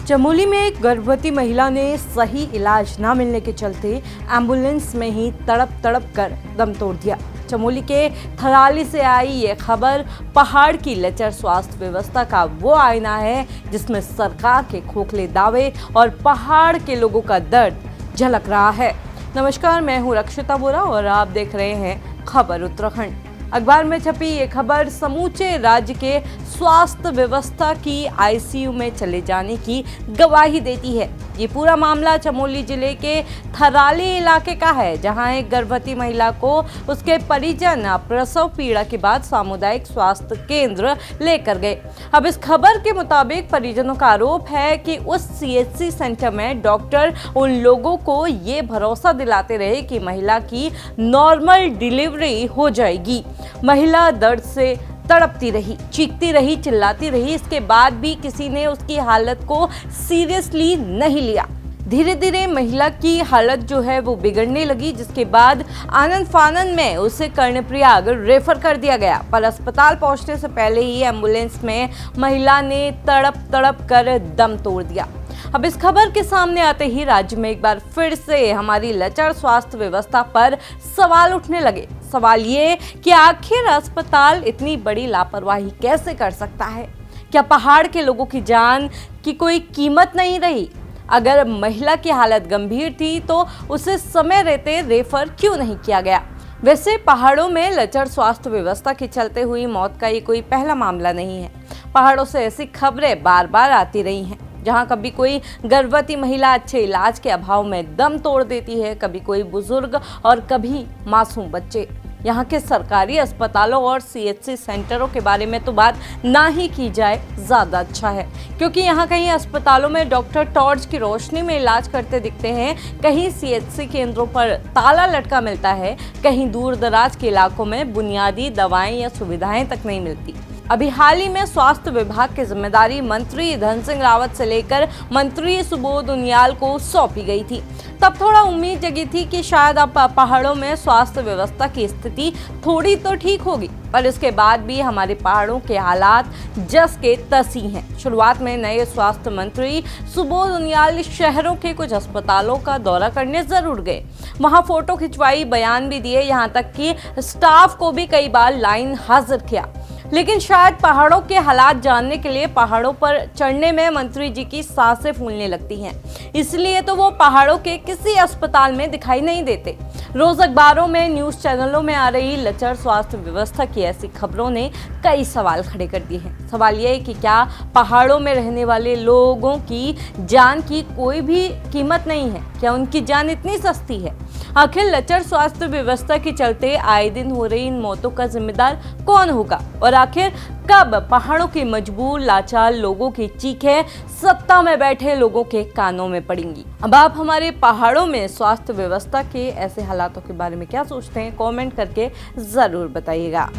चमोली में एक गर्भवती महिला ने सही इलाज न मिलने के चलते एम्बुलेंस में ही तड़प तड़प कर दम तोड़ दिया। चमोली के थराली से आई ये खबर पहाड़ की लचर स्वास्थ्य व्यवस्था का वो आईना है जिसमें सरकार के खोखले दावे और पहाड़ के लोगों का दर्द झलक रहा है। नमस्कार, मैं हूँ रक्षिता बोरा और आप देख रहे हैं खबर उत्तराखंड। अखबार में छपी ये खबर समूचे राज्य के स्वास्थ्य व्यवस्था की आईसीयू में चले जाने की गवाही देती है। ये पूरा मामला चमोली जिले के थराली इलाके का है, जहां एक गर्भवती महिला को उसके परिजन प्रसव पीड़ा के बाद सामुदायिक स्वास्थ्य केंद्र लेकर गए। अब इस खबर के मुताबिक परिजनों का आरोप है कि उस सीएचसी सेंटर में डॉक्टर उन लोगों को ये भरोसा दिलाते रहे कि महिला की नॉर्मल डिलीवरी हो जाएगी। महिला दर्द से तड़पती रही, चीखती रही, चिल्लाती रही। इसके बाद भी किसी ने उसकी हालत को सीरियसली नहीं लिया। धीरे धीरे महिला की हालत जो है वो बिगड़ने लगी, जिसके बाद आनंद फानन में उसे कर्णप्रयाग रेफर कर दिया गया। पर अस्पताल पहुंचने से पहले ही एम्बुलेंस में महिला ने तड़प तड़प कर दम तोड़ दिया। अब इस खबर के सामने आते ही राज्य में एक बार फिर से हमारी लचर स्वास्थ्य व्यवस्था पर सवाल उठने लगे। सवाल ये कि आखिर अस्पताल इतनी बड़ी लापरवाही कैसे कर सकता है? क्या पहाड़ के लोगों की जान की कोई कीमत नहीं रही? अगर महिला की हालत गंभीर थी तो उसे समय रहते रेफर क्यों नहीं किया गया? वैसे पहाड़ों में लचर स्वास्थ्य व्यवस्था के चलते हुई मौत का ये कोई पहला मामला नहीं है। पहाड़ों से ऐसी खबरें बार बार आती रही हैं, जहां कभी कोई गर्भवती महिला अच्छे इलाज के अभाव में दम तोड़ देती है, कभी कोई बुजुर्ग और कभी मासूम बच्चे। यहाँ के सरकारी अस्पतालों और सीएचसी सेंटरों के बारे में तो बात ना ही की जाए ज़्यादा अच्छा है, क्योंकि यहाँ कहीं अस्पतालों में डॉक्टर टॉर्च की रोशनी में इलाज करते दिखते हैं, कहीं सीएचसी केंद्रों पर ताला लटका मिलता है, कहीं दूर दराज के इलाकों में बुनियादी दवाएं या सुविधाएं तक नहीं मिलती। अभी हाल ही में स्वास्थ्य विभाग की जिम्मेदारी मंत्री धन सिंह रावत से लेकर मंत्री सुबोध उनियाल को सौंपी गई थी। तब थोड़ा उम्मीद जगी थी कि शायद अब पहाड़ों में स्वास्थ्य व्यवस्था की स्थिति थोड़ी तो ठीक होगी, पर इसके बाद भी हमारे पहाड़ों के हालात जस के तस ही हैं। शुरुआत में नए स्वास्थ्य मंत्री सुबोध उनियाल शहरों के कुछ अस्पतालों का दौरा करने जरूर गए, वहां फोटो खिंचवाई, बयान भी दिए, यहाँ तक कि स्टाफ को भी कई बार लाइन हाजिर किया। लेकिन शायद पहाड़ों के हालात जानने के लिए पहाड़ों पर चढ़ने में मंत्री जी की सांसें फूलने लगती हैं, इसलिए तो वो पहाड़ों के किसी अस्पताल में दिखाई नहीं देते। रोज अखबारों में, न्यूज चैनलों में आ रही लचर स्वास्थ्य व्यवस्था की ऐसी खबरों ने कई सवाल खड़े कर दिए हैं। सवाल ये है कि क्या पहाड़ों में रहने वाले लोगों की जान की कोई भी कीमत नहीं है? क्या उनकी जान इतनी सस्ती है? आखिर लचर स्वास्थ्य व्यवस्था के चलते आए दिन हो रही इन मौतों का जिम्मेदार कौन होगा? और आखिर कब पहाड़ों के मजबूर लाचार लोगों की चीखें सत्ता में बैठे लोगों के कानों में पड़ेंगी? अब आप हमारे पहाड़ों में स्वास्थ्य व्यवस्था के ऐसे हालातों के बारे में क्या सोचते हैं? कमेंट करके जरूर बताइएगा।